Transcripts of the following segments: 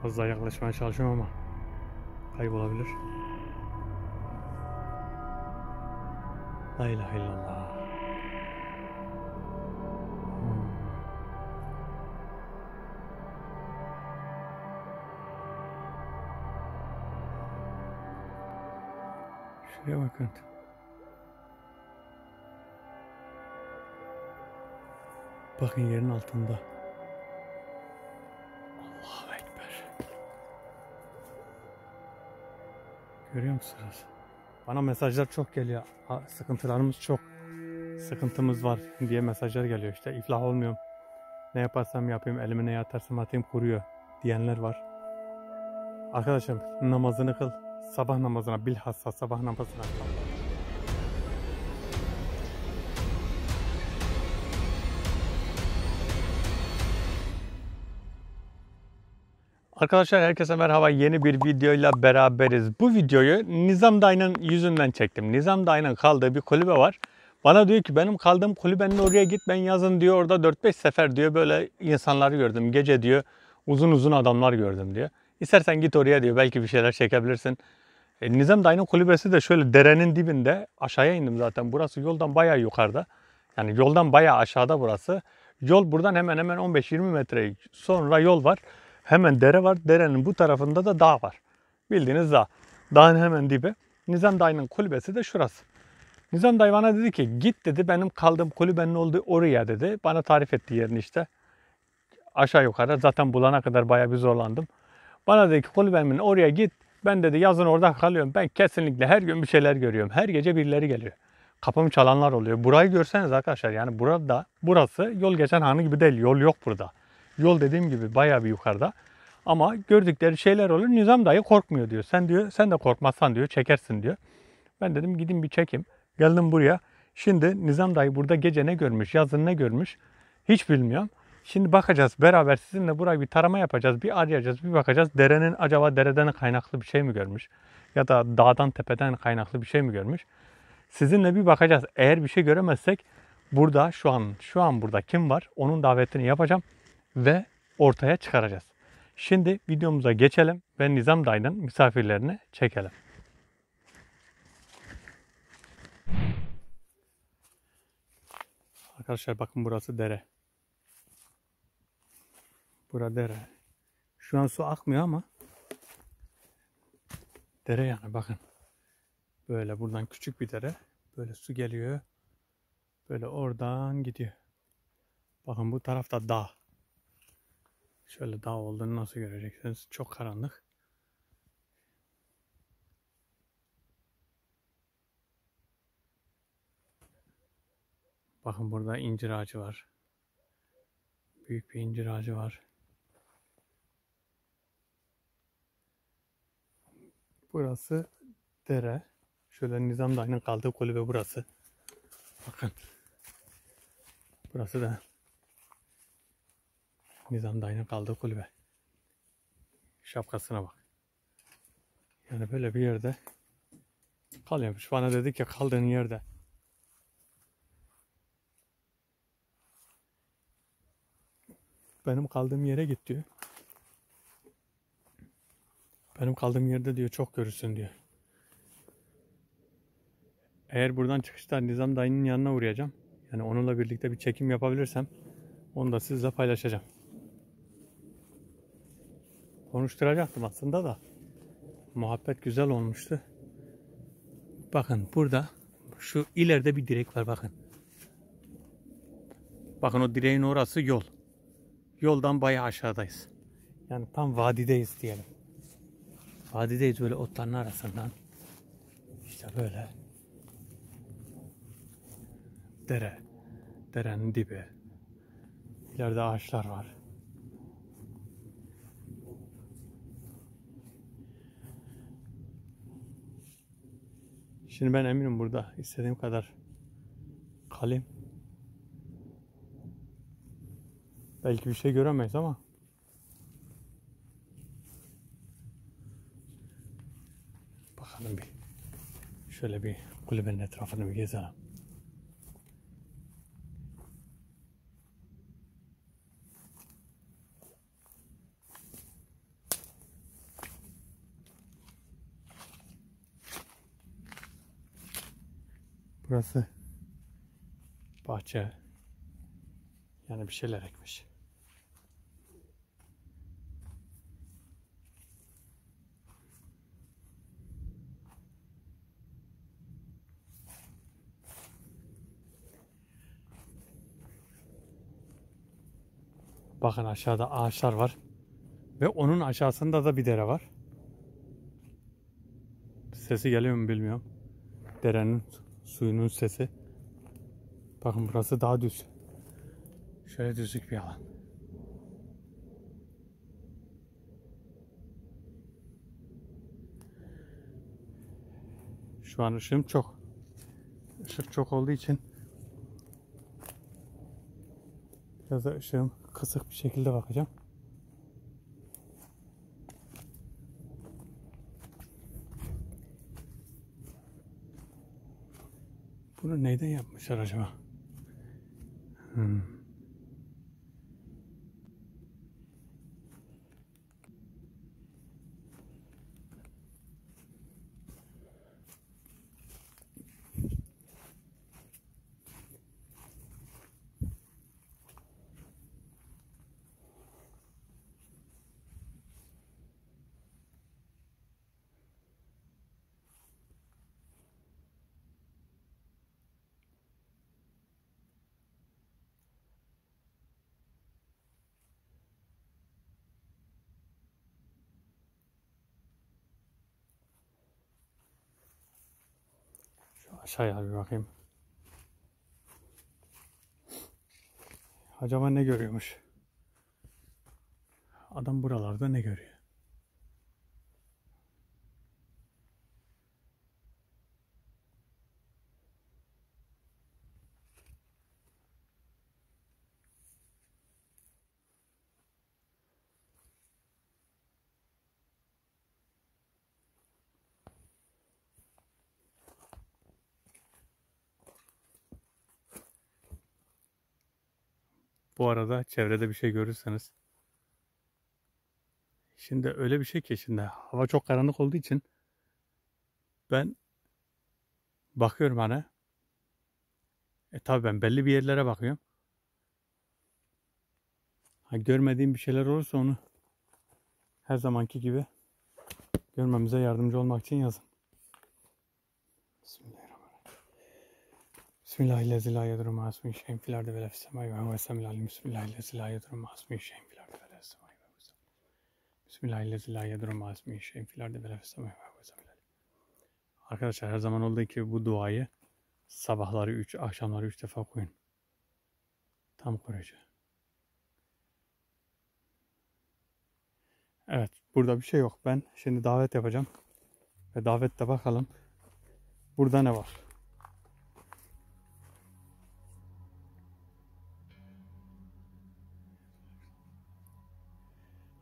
fazla yaklaşmaya çalışıyorum ama kaybolabilir. La ilahe illallah. Şuraya bakın. Bakın yerin altında. Allahu Ekber. Görüyor musunuz? Bana mesajlar çok geliyor. Sıkıntılarımız çok. Sıkıntımız var diye mesajlar geliyor işte. İflah olmuyorum. Ne yaparsam yapayım, elime ne atarsam atayım kuruyor diyenler var. Arkadaşım namazını kıl. Sabah namazına, bilhassa sabah namazına kıl. Arkadaşlar herkese merhaba. Yeni bir videoyla beraberiz. Bu videoyu Nizam Dayı'nın yüzünden çektim. Nizam Dayı'nın kaldığı bir kulübe var. Bana diyor ki benim kaldığım kulübenin oraya git, ben yazın diyor orada 4-5 sefer diyor böyle insanları gördüm. Gece diyor uzun uzun adamlar gördüm diyor. İstersen git oraya diyor, belki bir şeyler çekebilirsin. Nizam Dayı'nın kulübesi de şöyle derenin dibinde, aşağıya indim zaten. Burası yoldan bayağı yukarıda. Yani yoldan bayağı aşağıda burası. Yol buradan hemen hemen 15-20 metre sonra yol var. Hemen dere var. Derenin bu tarafında da dağ var. Bildiğiniz dağ. Dağın hemen dibi. Nizam Dayı'nın kulübesi de şurası. Nizam Dayı bana dedi ki git dedi, benim kaldığım kulübenin olduğu oraya dedi. Bana tarif etti yerini işte. Aşağı yukarı zaten bulana kadar bayağı bir zorlandım. Bana dedi ki kulübemin oraya git. Ben dedi yazın orada kalıyorum. Ben kesinlikle her gün bir şeyler görüyorum. Her gece birileri geliyor. Kapımı çalanlar oluyor. Burayı görseniz arkadaşlar, yani burası yol geçen hanı gibi değil. Yol yok burada. Yol dediğim gibi bayağı bir yukarıda. Ama gördükleri şeyler olur. Nizam Dayı korkmuyor diyor. Sen de korkmazsan diyor, çekersin diyor. Ben dedim gidin bir çekeyim. Geldim buraya. Şimdi Nizam Dayı burada gece ne görmüş, yazın ne görmüş hiç bilmiyorum. Şimdi bakacağız beraber, sizinle burayı bir tarama yapacağız. Bir arayacağız, bir bakacağız. Acaba dereden kaynaklı bir şey mi görmüş? Ya da dağdan tepeden kaynaklı bir şey mi görmüş? Sizinle bir bakacağız. Eğer bir şey göremezsek burada şu an burada kim var? Onun davetini yapacağım ve ortaya çıkaracağız. Şimdi videomuza geçelim ve Nizam Dayı'nın misafirlerini çekelim. Arkadaşlar bakın, burası dere. Burada dere. Şu an su akmıyor ama dere yani, bakın. Böyle buradan küçük bir dere. Böyle su geliyor. Böyle oradan gidiyor. Bakın bu tarafta dağ. Şöyle dağ olduğunu nasıl göreceksiniz? Çok karanlık. Bakın burada incir ağacı var. Büyük bir incir ağacı var. Burası dere. Şöyle Nizam Dayı'nın kaldığı kulübe burası. Bakın. Burası da Nizam Dayı'nın kaldığı kulübe. Şapkasına bak. Yani böyle bir yerde kalıyormuş. Bana dedi ki kaldığın yerde. Benim kaldığım yere git diyor. Benim kaldığım yerde diyor çok görürsün diyor. Eğer buradan çıkışta Nizam Dayı'nın yanına uğrayacağım. Yani onunla birlikte bir çekim yapabilirsem onu da sizle paylaşacağım. Konuşturacaktım aslında da. Muhabbet güzel olmuştu. Bakın burada şu ileride bir direk var, bakın. Bakın o direğin orası yol. Yoldan bayağı aşağıdayız. Yani tam vadideyiz diyelim. Vadideyiz böyle otların arasından. İşte böyle. Dere. Derenin dibi. İleride ağaçlar var. Şimdi ben eminim burada istediğim kadar kalayım. Belki bir şey göremeyiz ama bakalım bir. Şöyle bir kulübenin etrafını bir gezelim. Burası bahçe. Yani bir şeyler ekmiş. Bakın aşağıda ağaçlar var. Ve onun aşağısında da bir dere var. Sesi geliyor mu bilmiyorum. Derenin suyunun sesi. Bakın burası daha düz. Şöyle düzlük bir alan. Şu an ışığım çok. Işık çok olduğu için biraz da ışığım kısık bir şekilde bakacağım. Bunu neyden yapmışlar acaba? Şu aşağıya bir bakayım. Acaba ne görüyormuş? Adam buralarda ne görüyor? Bu arada çevrede bir şey görürseniz. Şimdi öyle bir şey ki şimdi hava çok karanlık olduğu için ben bakıyorum hani. Tabii ben belli bir yerlere bakıyorum. Görmediğim bir şeyler olursa onu her zamanki gibi görmemize yardımcı olmak için yazın. Bismillahirrahmanirrahim. Bismillahirrahmanirrahim. La yedrum ma ismihi şeyin fil ardi ve la fis semai ve huves semiul alim. Bismillahirrahmanirrahim. La yedrum ma ismihi şeyin fil ardi ve la fis semai ve huves Bismillahirrahmanirrahim. La yedrum ma ismihi şeyin fil ardi ve la fis semai ve huves semiul alim. Arkadaşlar her zaman olduğu gibi bu duayı sabahları 3, akşamları 3 defa koyun. Tam koruyucu. Evet, burada bir şey yok. Ben şimdi davet yapacağım. Ve davette bakalım burada ne var.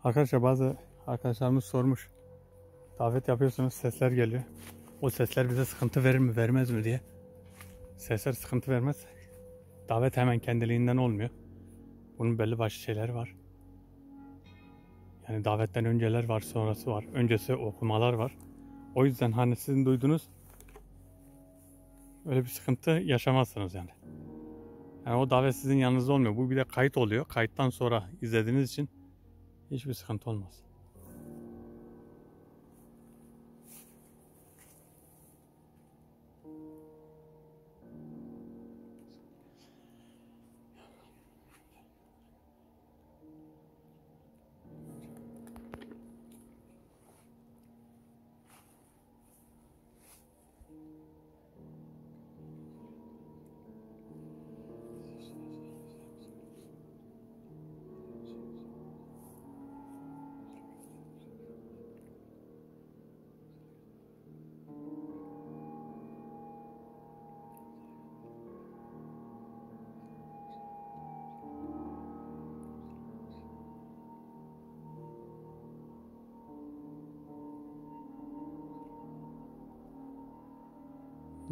Arkadaşlar bazı arkadaşlarımız sormuş. Davet yapıyorsunuz, sesler geliyor. O sesler bize sıkıntı verir mi, vermez mi diye. Sesler sıkıntı vermez. Davet hemen kendiliğinden olmuyor. Bunun belli başlı şeyleri var. Yani davetten önceler var, sonrası var. Öncesi okumalar var. O yüzden hani sizin duyduğunuz öyle bir sıkıntı yaşamazsınız yani. Yani o davet sizin yanınızda olmuyor. Bu bir de kayıt oluyor. Kayıttan sonra izlediğiniz için hiçbir sıkıntı olmaz.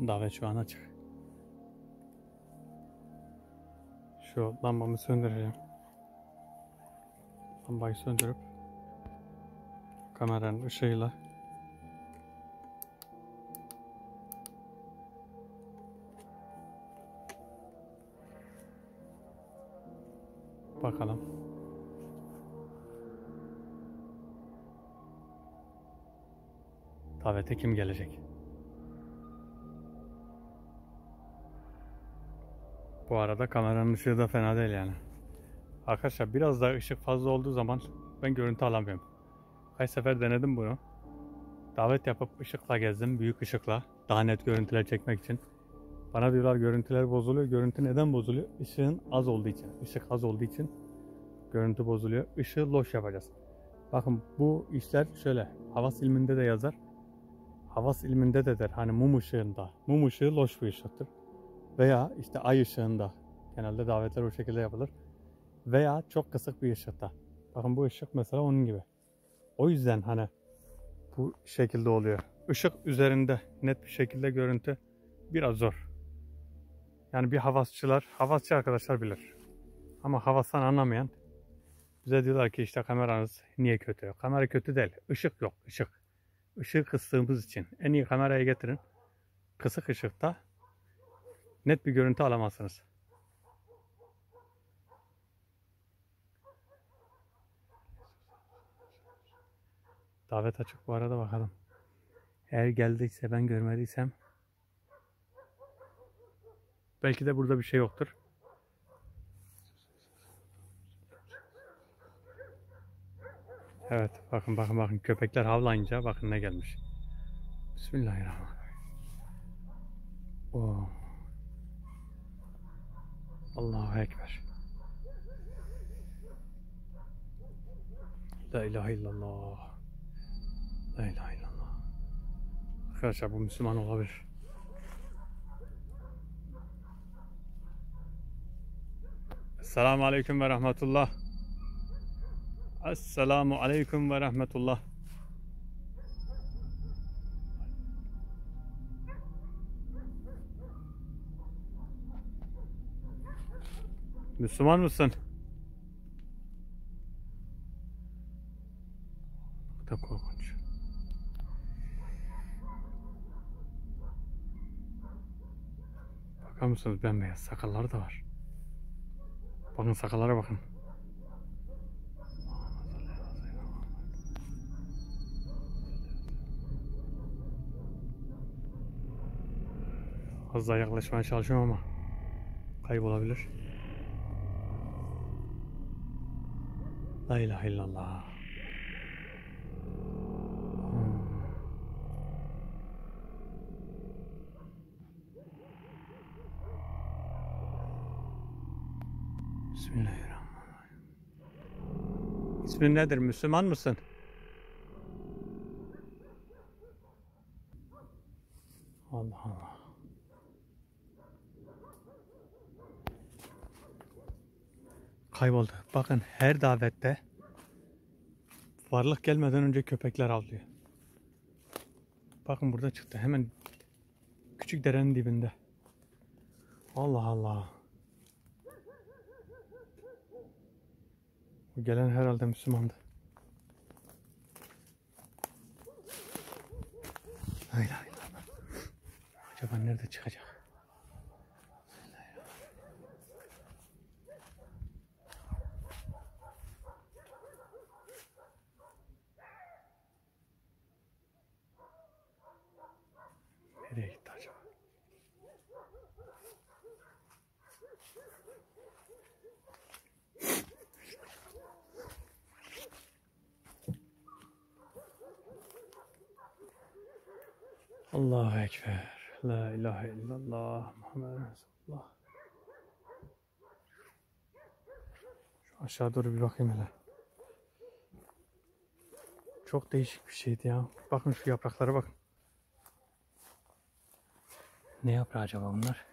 Davet şu an açık. Şu lambamı söndüreceğim. Lambayı söndürüp kameranın ışığıyla Bakalım. Davete kim gelecek? Bu arada kameranın ışığı da fena değil yani. Arkadaşlar biraz daha ışık fazla olduğu zaman ben görüntü alamıyorum. Kaç sefer denedim bunu. Davet yapıp ışıkla gezdim. Büyük ışıkla. Daha net görüntüler çekmek için. Bana diyorlar görüntüler bozuluyor. Görüntü neden bozuluyor? Işığın az olduğu için. Işık az olduğu için görüntü bozuluyor. Işığı loş yapacağız. Bakın bu işler şöyle. Havas ilminde de yazar. Havas ilminde de der. Hani mum ışığında. Mum ışığı loş bir ışıktır. Veya işte ay ışığında. Genelde davetler o şekilde yapılır. Veya çok kısık bir ışıkta. Bakın bu ışık mesela onun gibi. O yüzden hani bu şekilde oluyor. Işık üzerinde net bir şekilde görüntü biraz zor. Yani bir havasçı arkadaşlar bilir. Ama havastan anlamayan bize diyorlar ki işte kameranız niye kötü? Kamera kötü değil. Işık yok. Işık. Işığı kıstığımız için. En iyi kamerayı getirin. Kısık ışıkta net bir görüntü alamazsınız. Davet açık bu arada, bakalım. Eğer geldiyse, ben görmediysem belki de burada bir şey yoktur. Evet, bakın köpekler havlayınca bakın ne gelmiş. Bismillahirrahmanirrahim. Oo. Allahu Ekber. La ilahe illallah. La ilahe illallah. Arkadaşlar bu Müslüman olabilir. Esselamu Aleyküm ve Rahmetullah. Esselamu Aleyküm ve Rahmetullah. Müslüman mısın? Bu da korkunç. Bakar mısınız, bembeyaz sakalları da var. Bakın sakallara bakın. Az daha yaklaşmaya çalışıyorum ama kaybolabilir. La ilahe illallah. Bismillahirrahmanirrahim. İsmin nedir? Müslüman mısın? Allah Allah. Kayboldu. Bakın her davette varlık gelmeden önce köpekler avlıyor. Bakın burada çıktı. Hemen küçük derenin dibinde. Allah Allah. Bu gelen herhalde Müslümandı. La ilahe illallah. Acaba nerede çıkacak? Nereye gitti acaba? Allahu Ekber. La ilahe illallah. Muhammed Resulullah. Şu aşağı doğru bir bakayım hele. Çok değişik bir şeydi ya. Bakın şu yapraklara bakın. Ne yaprağı acaba bunlar?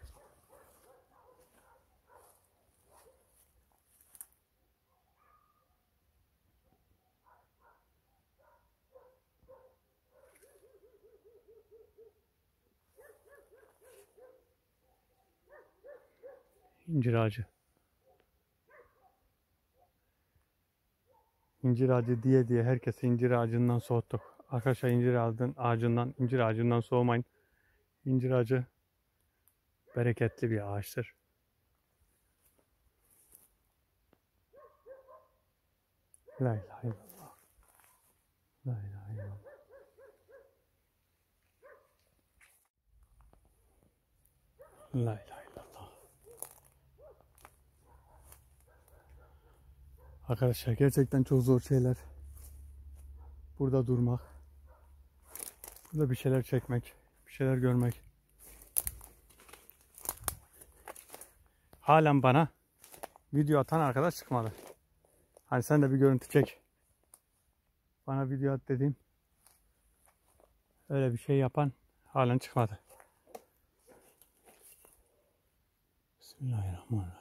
İncir ağacı. İncir ağacı diye herkesi incir ağacından soğuttuk. Arkadaşlar incir ağacından soğumayın. İncir ağacı bereketli bir ağaçtır. La ilahe illallah. La ilahe illallah. La ilahe illallah. Arkadaşlar gerçekten çok zor şeyler. Burada durmak. Burada bir şeyler çekmek. Bir şeyler görmek. Halen bana video atan arkadaş çıkmadı. Hani sen de bir görüntü çek. Bana video at dediğim. Öyle bir şey yapan halen çıkmadı. Bismillahirrahmanirrahim.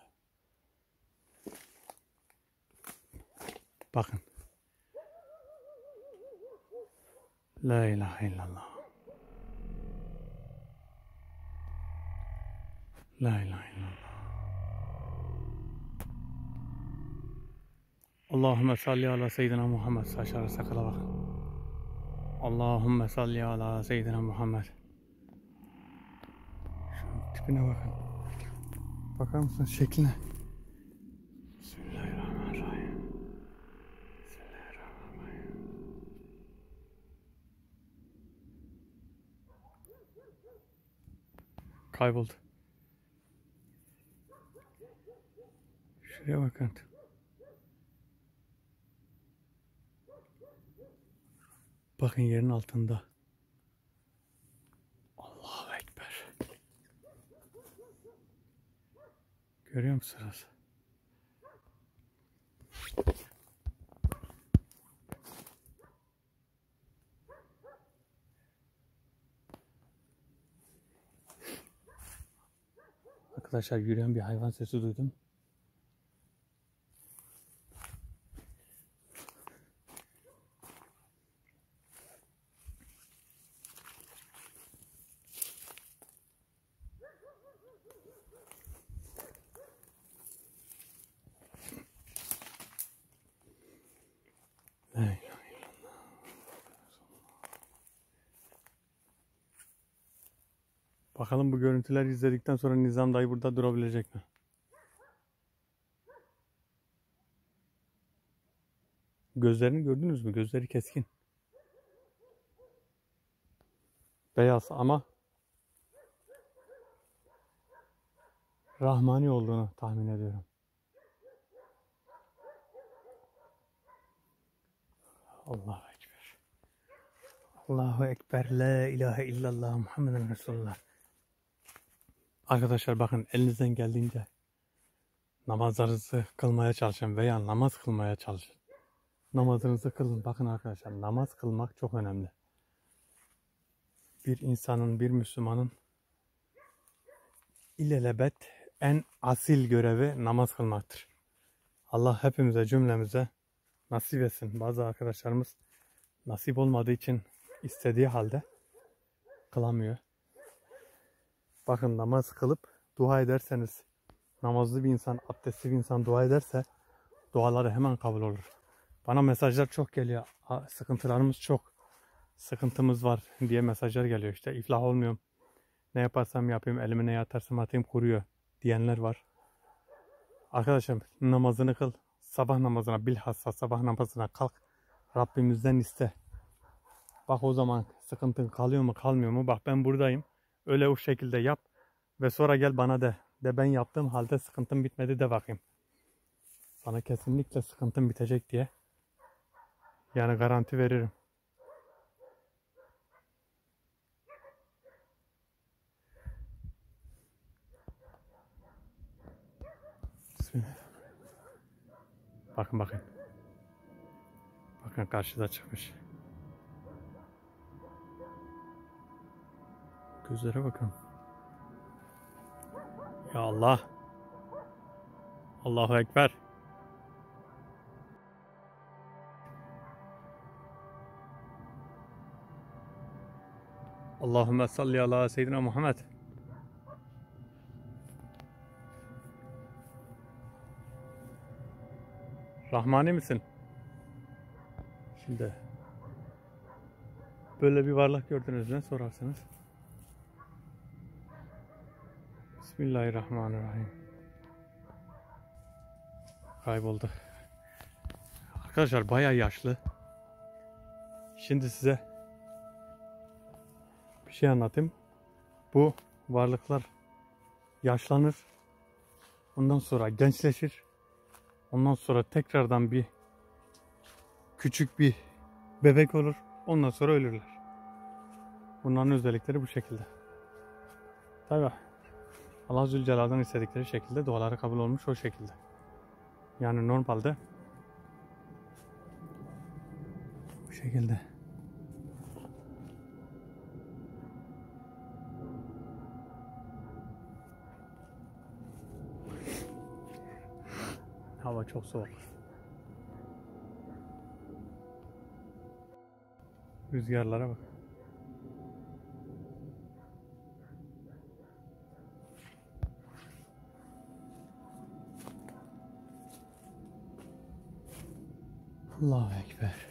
Bakın. La ilahe illallah. La ilahe illallah. Allahümme salli ala seyyidina Muhammed. Saçlara sakala bakın. Allahümme salli ala seyyidina Muhammed. Şunun tipine bakın. Bakar mısınız şekline? Bismillahirrahmanirrahim. Bismillahirrahmanirrahim. Kayboldu. Şuraya bakın. Bakın yerin altında. Allahu Ekber. Görüyor musunuz? Arkadaşlar yürüyen bir hayvan sesi duydum. Bakalım bu görüntüleri izledikten sonra Nizam dayı burada durabilecek mi? Gözlerini gördünüz mü? Gözleri keskin. Beyaz ama rahmani olduğunu tahmin ediyorum. Allahu Ekber. Allahu Ekber. La ilahe illallah Muhammeden Resulullah. Arkadaşlar bakın elinizden geldiğince namazlarınızı kılmaya çalışın veya namaz kılmaya çalışın. Namazınızı kılın. Bakın arkadaşlar namaz kılmak çok önemli. Bir insanın, bir Müslümanın ilelebet en asil görevi namaz kılmaktır. Allah hepimize cümlemize nasip etsin. Bazı arkadaşlarımız nasip olmadığı için istediği halde kılamıyor. Bakın namaz kılıp dua ederseniz, namazlı bir insan, abdestli bir insan dua ederse duaları hemen kabul olur. Bana mesajlar çok geliyor. Sıkıntılarımız çok. Sıkıntımız var diye mesajlar geliyor. İşte iflah olmuyorum. Ne yaparsam yapayım, elime ne atarsam atayım kuruyor diyenler var. Arkadaşım namazını kıl. Sabah namazına bilhassa sabah namazına kalk. Rabbimizden iste. Bak o zaman sıkıntın kalıyor mu kalmıyor mu? Bak ben buradayım. Öyle o şekilde yap. Ve sonra gel bana de. De ben yaptığım halde sıkıntım bitmedi de bakayım. Sana kesinlikle sıkıntım bitecek diye. Yani garanti veririm. Bakın bakın. Bakın karşıda çıkmış. Gözlere bakın. Ya Allah. Allahu Ekber. Allahümme salli ala seyyidina Muhammed. Rahmani misin? Şimdi böyle bir varlık gördünüz ne sorarsınız? Bismillahirrahmanirrahim. Kayboldu. Arkadaşlar bayağı yaşlı. Şimdi size bir şey anlatayım. Bu varlıklar yaşlanır. Ondan sonra gençleşir. Ondan sonra tekrardan bir küçük bir bebek olur. Ondan sonra ölürler. Bunların özellikleri bu şekilde. Tabii Allah Zülcelal'dan istedikleri şekilde duaları kabul olmuş o şekilde. Yani normalde bu şekilde. Hava çok soğuk. Rüzgarlara bak. Allahu Ekber.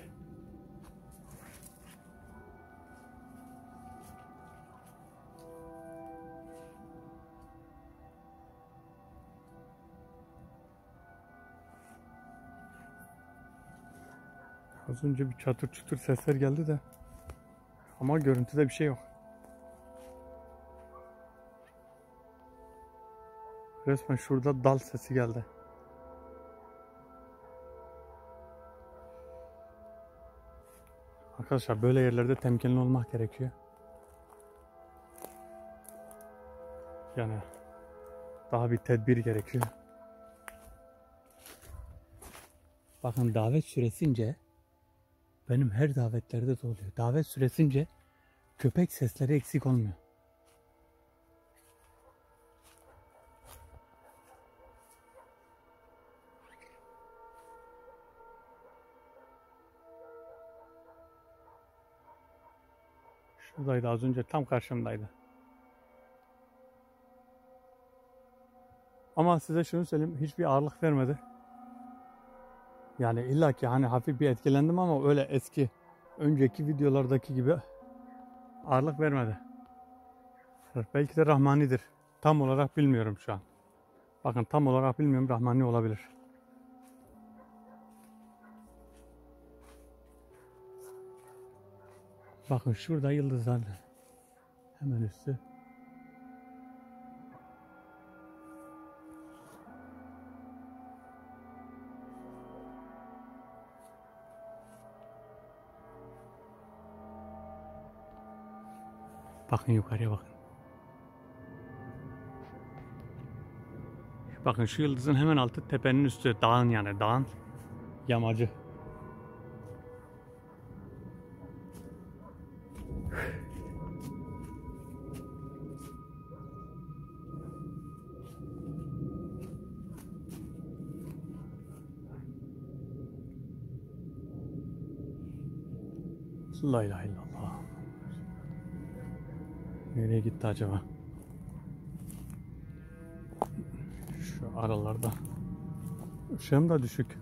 Az önce bir çatır çutur sesler geldi de ama görüntüde bir şey yok. Resmen şurada dal sesi geldi. Arkadaşlar böyle yerlerde temkinli olmak gerekiyor. Yani daha bir tedbir gerekiyor. Bakın davet süresince benim her davetlerde de oluyor. Davet süresince köpek sesleri eksik olmuyor. Şuradaydı az önce, tam karşımdaydı. Ama size şunu söyleyeyim, hiçbir ağırlık vermedi. Yani illaki hani hafif bir etkilendim ama öyle eski önceki videolardaki gibi ağırlık vermedi. Belki de Rahmani'dir. Tam olarak bilmiyorum şu an. Bakın tam olarak bilmiyorum, Rahmani olabilir. Bakın şurada yıldızlar. Hemen üstü. Bakın yukarıya bakın. Bakın şu yıldızın hemen altı tepenin üstü. Dağın, yani dağın yamacı. La ilahe illallah. Nereye gitti acaba? Şu aralarda. Işığım da düşük.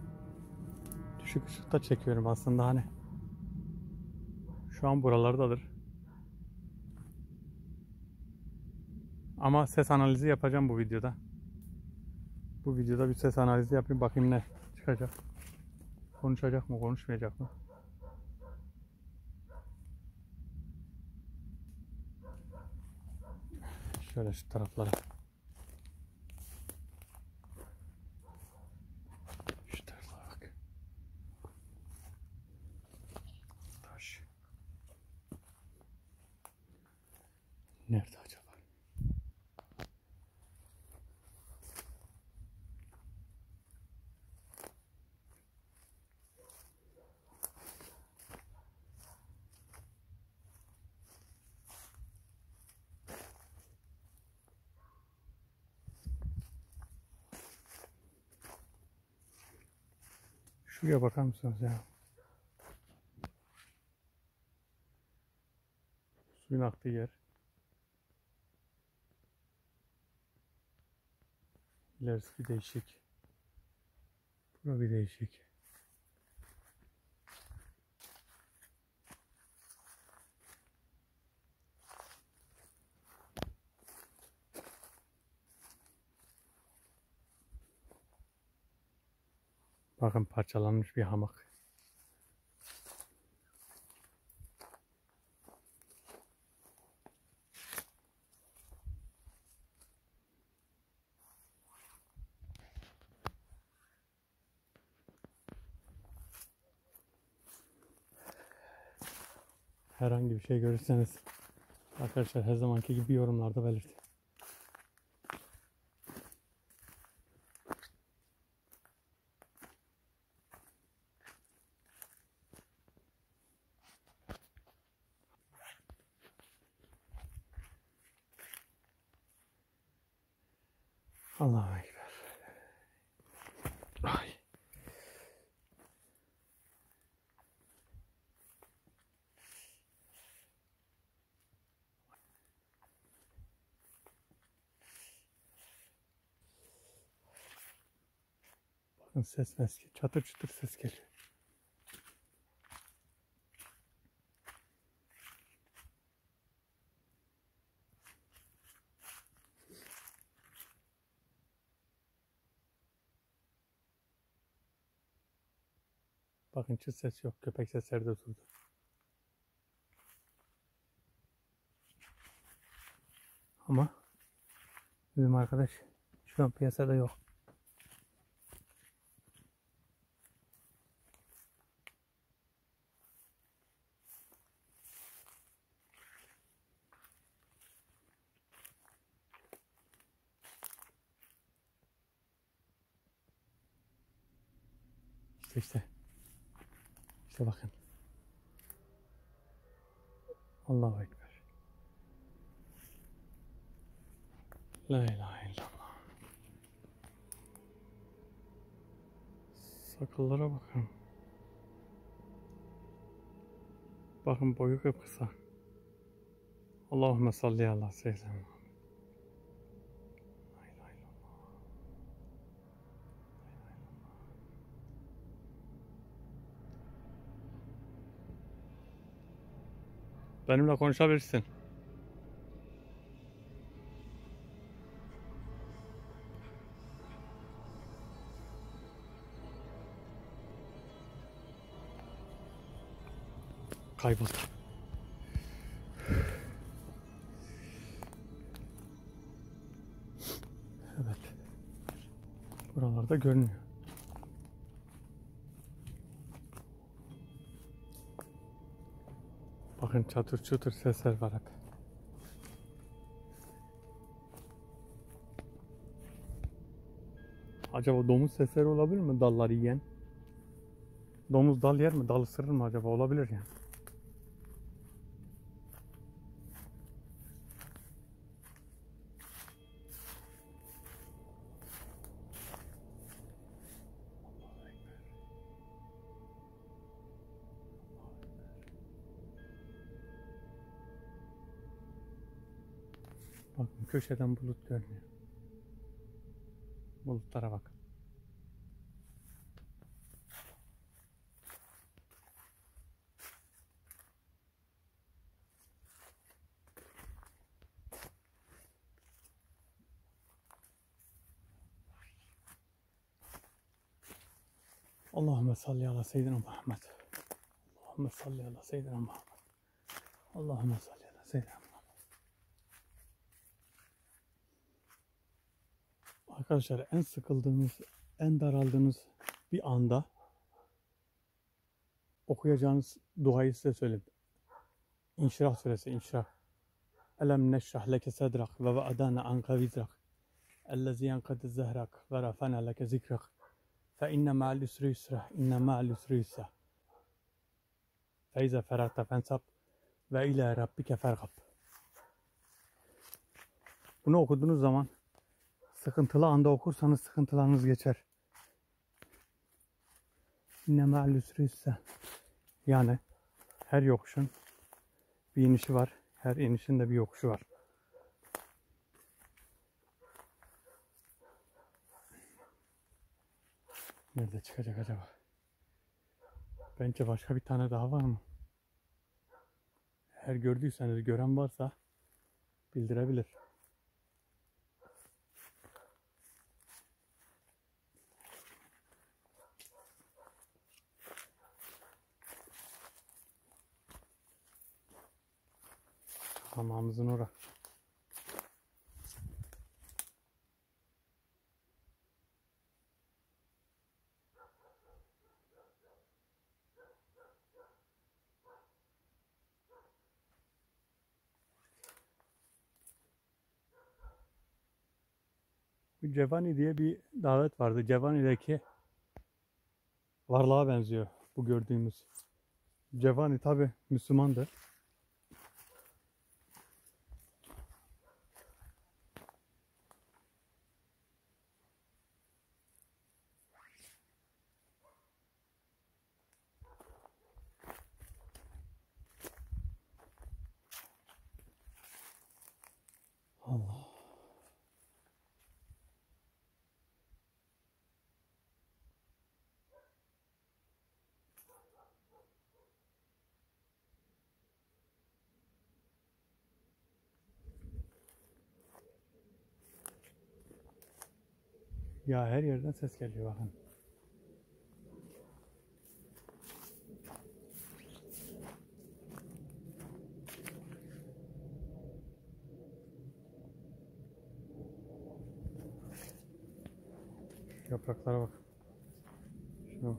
Düşük ışıkta çekiyorum aslında hani. Şu an buralardadır. Ama ses analizi yapacağım bu videoda. Bu videoda bir ses analizi yapayım, bakayım ne çıkacak. Konuşacak mı, konuşmayacak mı? Şöyle şu taraflara. Şu taraflara bak. Taş. Nerede acaba? Şuraya bakar mısınız ya? Suyun aktığı yer. İlerisi bir değişik. Bura bir değişik. Bakın parçalanmış bir hamak. herhangi bir şey görürseniz arkadaşlar her zamanki gibi yorumlarda belirtin. Allahu Ekber. Ay. Bakın ses geliyor. Çatır çatır ses geliyor. Bakın çıt ses yok. Köpek sesleri de durdu. Ama bizim arkadaş şu an piyasada yok. İşte. İşte bakın. Allahu Ekber. La ilahe illallah. Sakallara bakın. Bakın boyu kısa. Allahümme salli ala seyyidina Muhammed. La ilahe illallah. Benimle konuşabilirsin. Kayboldu. Evet. Buralarda görünüyor. Bakın çatır çatır sesler var hep. Acaba domuz sesleri olabilir mi? Dalları yiyen. Domuz dal yer mi? Dal ısırır mı acaba? Olabilir yani. Bakın köşeden bulut görünüyor. Bulutlara bak. Allahümme salli ala seyyidina Muhammed. Allahümme salli ala seyyidina Muhammed. Allahümme salli ala seyyidina Muhammed. Arkadaşlar en sıkıldığınız, en daraldığınız bir anda okuyacağınız duayı size söyleyeyim. İnşirah suresi, İnşirah. Elem neşrah leke sedrak ve ve'adana anka vizrak. Ellezî yenkadü zehrak ve rafana leke zikrak. Fe inne ma'al üsri yusra. İnne ma'al üsri yusra. Fe ize feragte fensab ve ila rabbike fergab. Bunu okuduğunuz zaman sıkıntılı anda okursanız sıkıntılarınız geçer. İnne ma'al üsri yusra. Yani her yokuşun bir inişi var. Her inişin de bir yokuşu var. Nerede çıkacak acaba? Bence başka bir tane daha var mı? Eğer gördüyseniz, gören varsa bildirebilir. Hamamımızın orası. Bu Cevani diye bir davet vardı. Cevani'deki varlığa benziyor bu gördüğümüz. Cevani tabi Müslümandır. Allah. Ya her yerden ses geliyor bakın. Yapraklara bak. Şuna bak.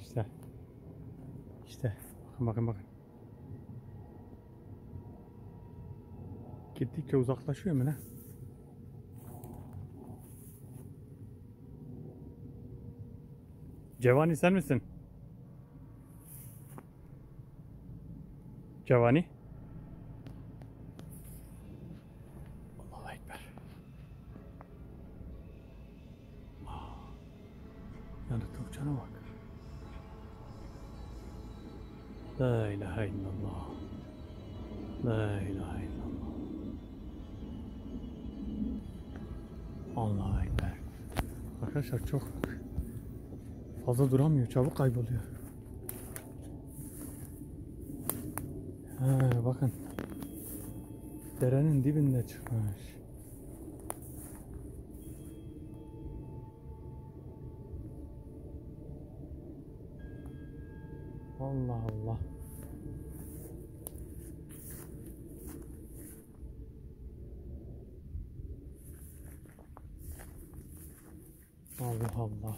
İşte. İşte. Bakın. Gittikçe uzaklaşıyor mu ne? Cevani sen misin? Cevani. Allahu Ekber. Yanıkta uçana bak. La ilahe illallah. La ilahe illallah. Allahu Ekber. Arkadaşlar çok fazla duramıyor. Çabuk kayboluyor. Bakın. Derenin dibinde çıkmış. Allah Allah. Allah Allah.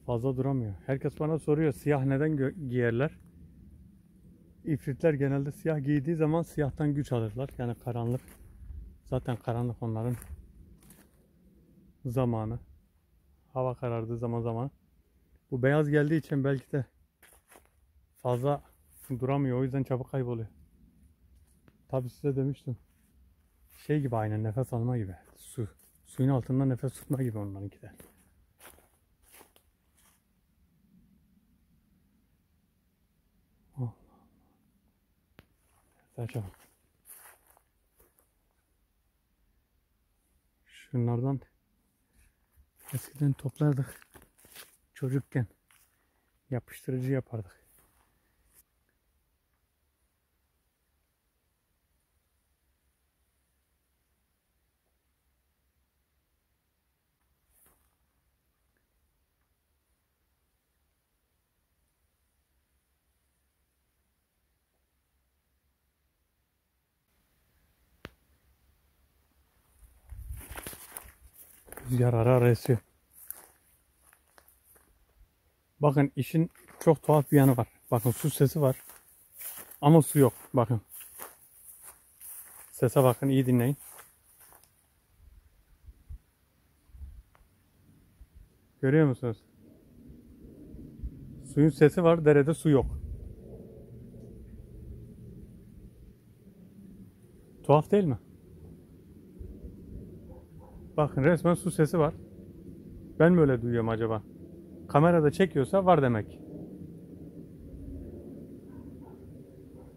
Fazla duramıyor. Herkes bana soruyor siyah neden giyerler? İfritler genelde siyah giydiği zaman siyahtan güç alırlar. Yani karanlık. Zaten karanlık onların zamanı. Hava karardığı zaman. Bu beyaz geldiği için belki de fazla duramıyor. O yüzden çabuk kayboluyor. Tabi size demiştim. Şey gibi aynen nefes alma gibi. Suyun altında nefes tutma gibi onlarınki de. Allah Allah. Şunlardan eskiden toplardık. Çocukken yapıştırıcı yapardık. Rüzgar ara esiyor. Bakın işin çok tuhaf bir yanı var. Bakın su sesi var. Ama su yok. Bakın. Sese bakın, iyi dinleyin. Görüyor musunuz? Suyun sesi var, derede su yok. Tuhaf değil mi? Bakın resmen su sesi var. Ben mi öyle duyuyorum acaba? Kamerada çekiyorsa var demek.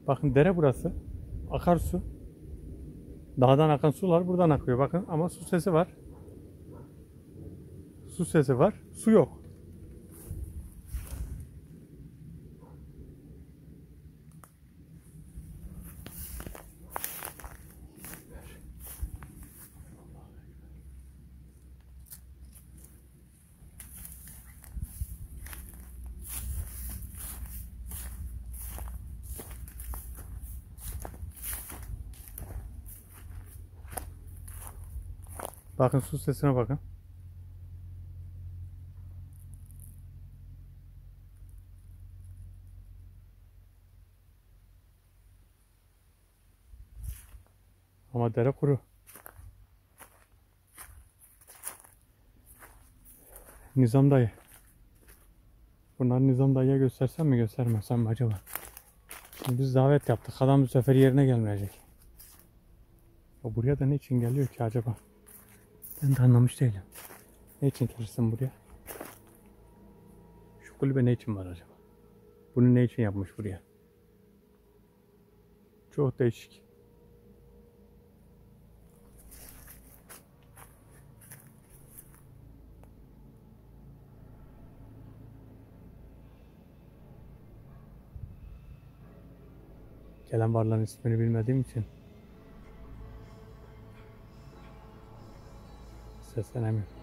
Bakın dere burası. Akarsu. Dağdan akan sular buradan akıyor. Bakın ama su sesi var. Su sesi var. Su yok. Bakın su sesine bakın. Ama dere kuru. Nizam dayı. Bunları Nizam dayıya göstersem mi göstermesem mi acaba? Şimdi biz davet yaptık. Adam bu sefer yerine gelmeyecek. Ya buraya da ne için geliyor ki acaba? Ben de anlamış değilim. Ne için gelirsin buraya? Şu kulübe ne için var acaba? Bunu ne için yapmış buraya? Çok değişik. Gelen varlığın ismini bilmediğim için seslenemiyorum.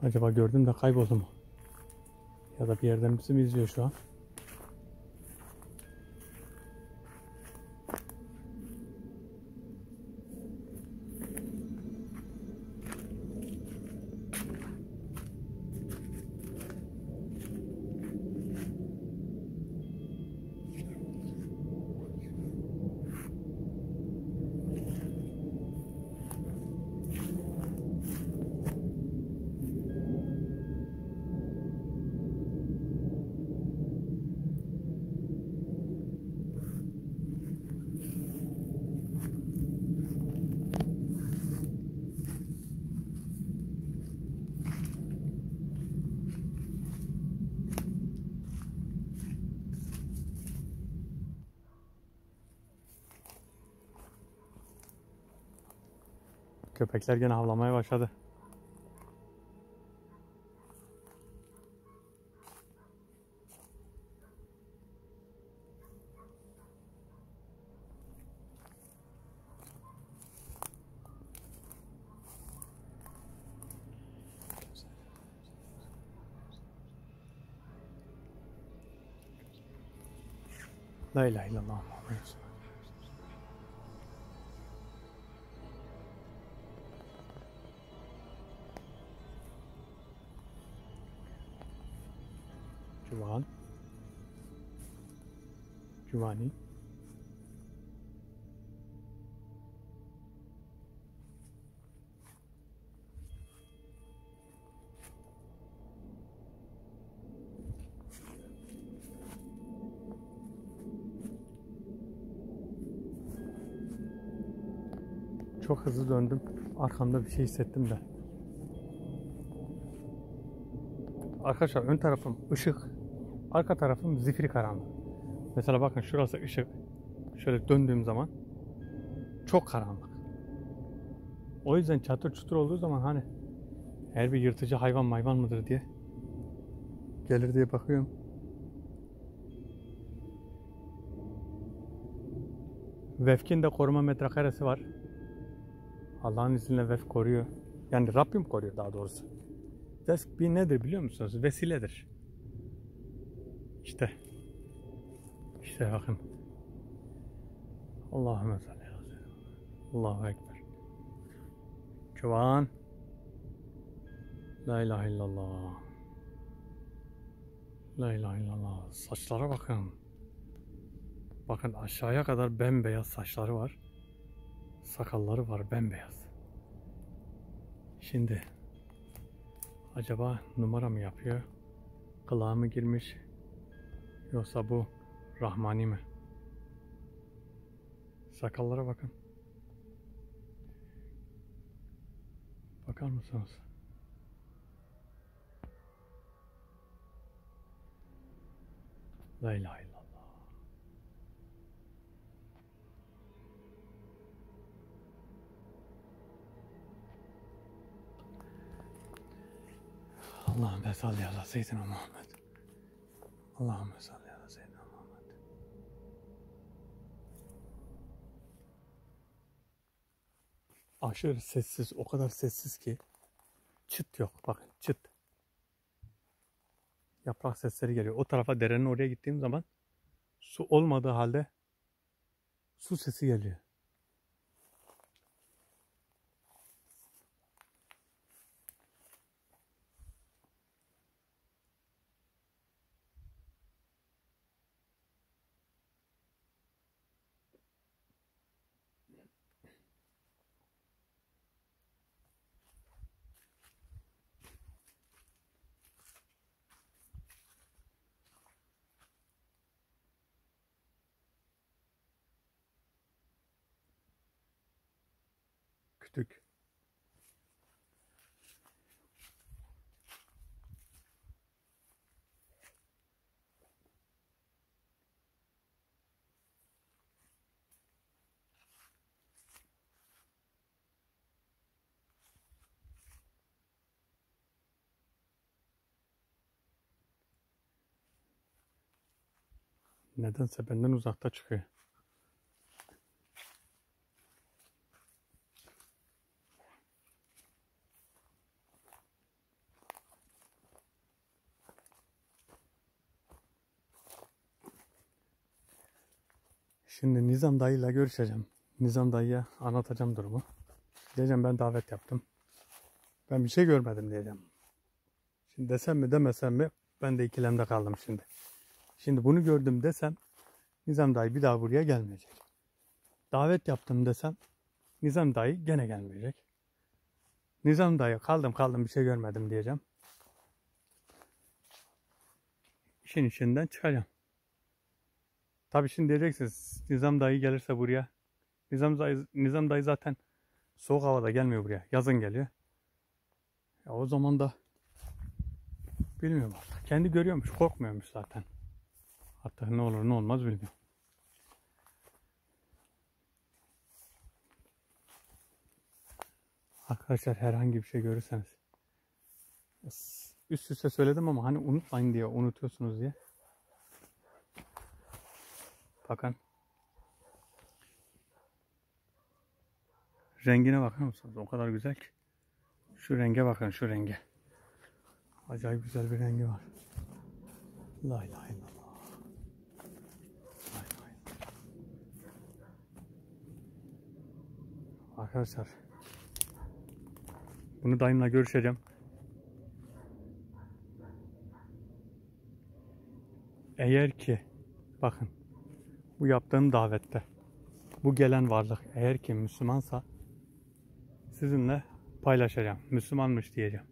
Acaba gördüm de kayboldu mu? Ya da bir yerden bizi mi izliyor şu an? Köpekler gene havlamaya başladı. La ilahe illallah Muhammed Resulullah. Civan. Civani. Çok hızlı döndüm. Arkamda bir şey hissettim de. Arkadaşlar ön tarafım ışık. Arka tarafım zifiri karanlık. Mesela bakın şurası ışık. Şöyle döndüğüm zaman çok karanlık. O yüzden çatır çutur olduğu zaman hani her bir yırtıcı hayvan mıdır diye gelir diye bakıyorum. Vefkin de koruma metrekaresi var. Allah'ın izniyle Vefk koruyor. Yani Rabbim koruyor daha doğrusu. Vefk bir nedir biliyor musunuz? Vesiledir. İşte. İşte bakın. Allahümme salli aleyhi ve sellem. Allahu Ekber. Civan. La ilahe illallah. La ilahe illallah. Saçlara bakın. Bakın aşağıya kadar bembeyaz saçları var. Sakalları var bembeyaz. Şimdi acaba numara mı yapıyor? Kılığa mı girmiş? Yoksa bu Rahmani mi? Sakallara bakın. Bakar mısınız? La ilahe illallah. Allahümme salli ala seyyidina Muhammed. Allahümme salli ala seyyidina Muhammed. Aşırı sessiz, o kadar sessiz ki çıt yok. Bakın çıt. Yaprak sesleri geliyor. O tarafa, derenin oraya gittiğim zaman su olmadığı halde su sesi geliyor. Kütük. Nedense benden uzakta çıkıyor. Şimdi Nizam dayıyla görüşeceğim. Nizam dayıya anlatacağım durumu. Diyeceğim ben davet yaptım. Ben bir şey görmedim diyeceğim. Şimdi desem mi demesem mi, ben de ikilemde kaldım şimdi. Şimdi bunu gördüm desem Nizam dayı bir daha buraya gelmeyecek. Davet yaptım desem Nizam dayı gene gelmeyecek. Nizam dayı kaldım bir şey görmedim diyeceğim. İşin içinden çıkacağım. Tabii şimdi diyeceksiniz Nizam dayı gelirse buraya. Nizam dayı zaten soğuk havada gelmiyor buraya. Yazın geliyor. Ya o zaman da bilmiyorum artık. Kendi görüyormuş, korkmuyormuş zaten. Artık ne olur ne olmaz bilmiyorum. Arkadaşlar herhangi bir şey görürseniz üst üste söyledim ama hani unutmayın diye, unutuyorsunuz diye. Bakın. Rengine bakar mısınız? O kadar güzel ki. Şu renge bakın, şu renge. Acayip güzel bir rengi var. La ilahe illallah. La ilahe illallah. Arkadaşlar bunu dayımla görüşeceğim. Eğer ki bakın bu yaptığım davette bu gelen varlık eğer ki Müslümansa sizinle paylaşacağım. Müslümanmış diyeceğim.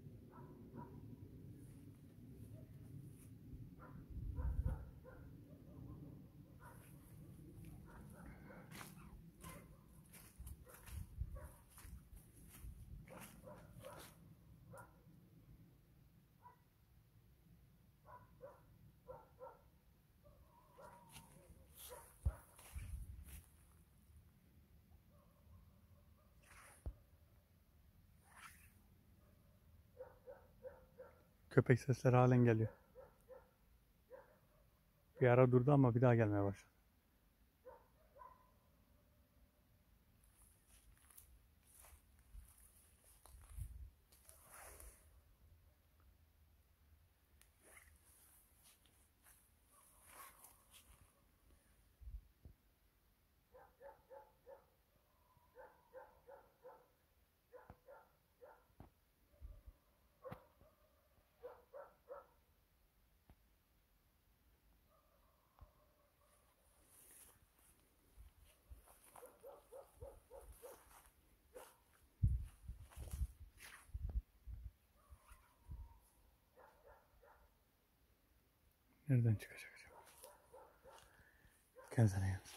Köpek sesleri halen geliyor. Bir ara durdu ama bir daha gelmeye başladı. Nereden çıkacak acaba? Gelsene gel.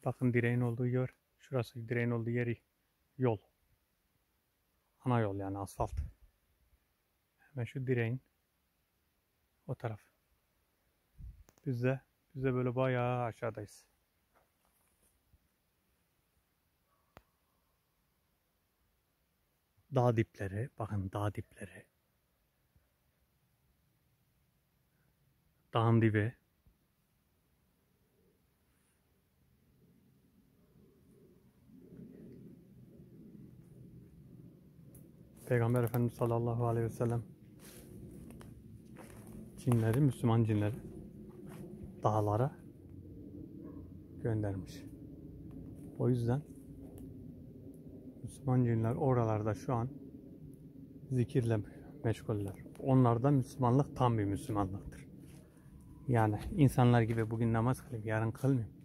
Bakın direğin olduğu yer. Şurası direğin olduğu yeri. yol. Ana yol yani asfalt. Hemen şu direğin o taraf. Biz de böyle bayağı aşağıdayız. Dağ dipleri, bakın dağ dipleri. Dağın dibi. Peygamber Efendimiz sallallahu aleyhi ve sellem cinleri, Müslüman cinleri dağlara göndermiş. O yüzden Müslüman cinler oralarda şu an zikirle meşguller. Onlarda Müslümanlık tam bir Müslümanlıktır. Yani insanlar gibi bugün namaz kılayım, yarın kılmayayım.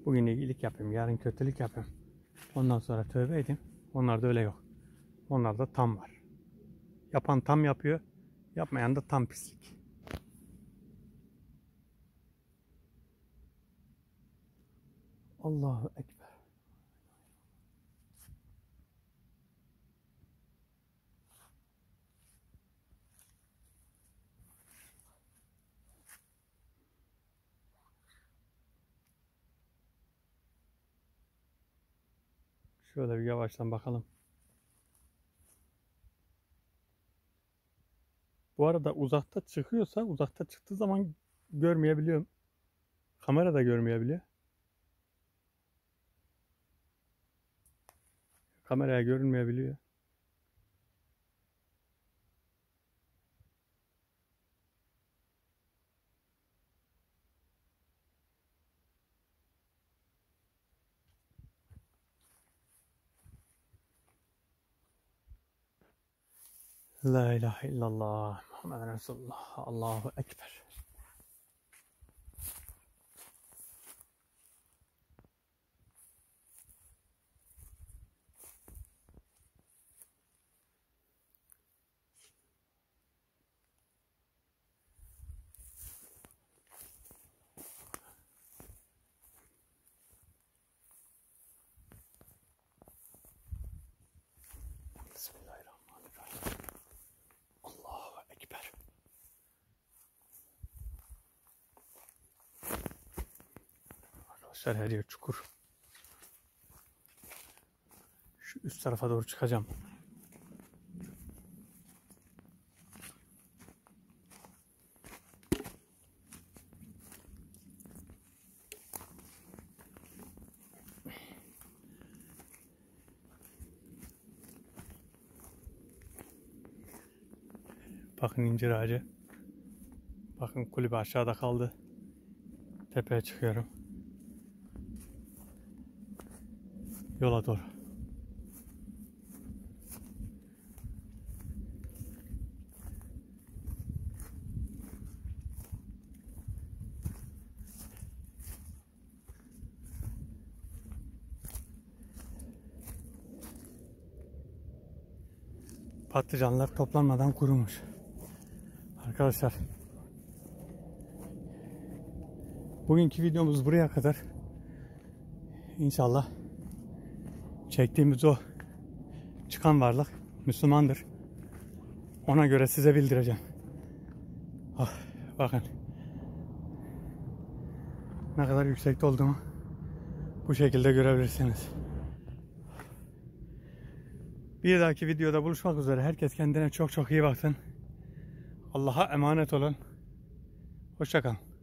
Bugün iyilik yapayım, yarın kötülük yapayım. Ondan sonra tövbe edeyim. Onlarda öyle yok. Onlarda tam var. Yapan tam yapıyor, yapmayan da tam pislik. Allahu Ekber. Şöyle bir yavaştan bakalım. Bu arada uzakta çıktığı zaman görmeyebiliyorum. Kamera da görmeyebiliyor. Kameraya görünmeyebiliyor. La ilahe illallah Muhammed Resulullah. Allahu Ekber. Bismillahirrahmanirrahim. Allahu Ekber. Arkadaşlar her yer çukur. Şu üst tarafa doğru çıkacağım. Bakın incir ağacı. Bakın kulübe aşağıda kaldı. Tepeye çıkıyorum. Yola doğru. Patlıcanlar toplanmadan kurumuş. Arkadaşlar, bugünkü videomuz buraya kadar. İnşallah çektiğimiz o çıkan varlık Müslümandır. Ona göre size bildireceğim. Ah, bakın ne kadar yüksekte olduğumu bu şekilde görebilirsiniz. Bir dahaki videoda buluşmak üzere. Herkes kendine çok çok iyi baksın. Allah'a emanet olun. Hoşça kalın.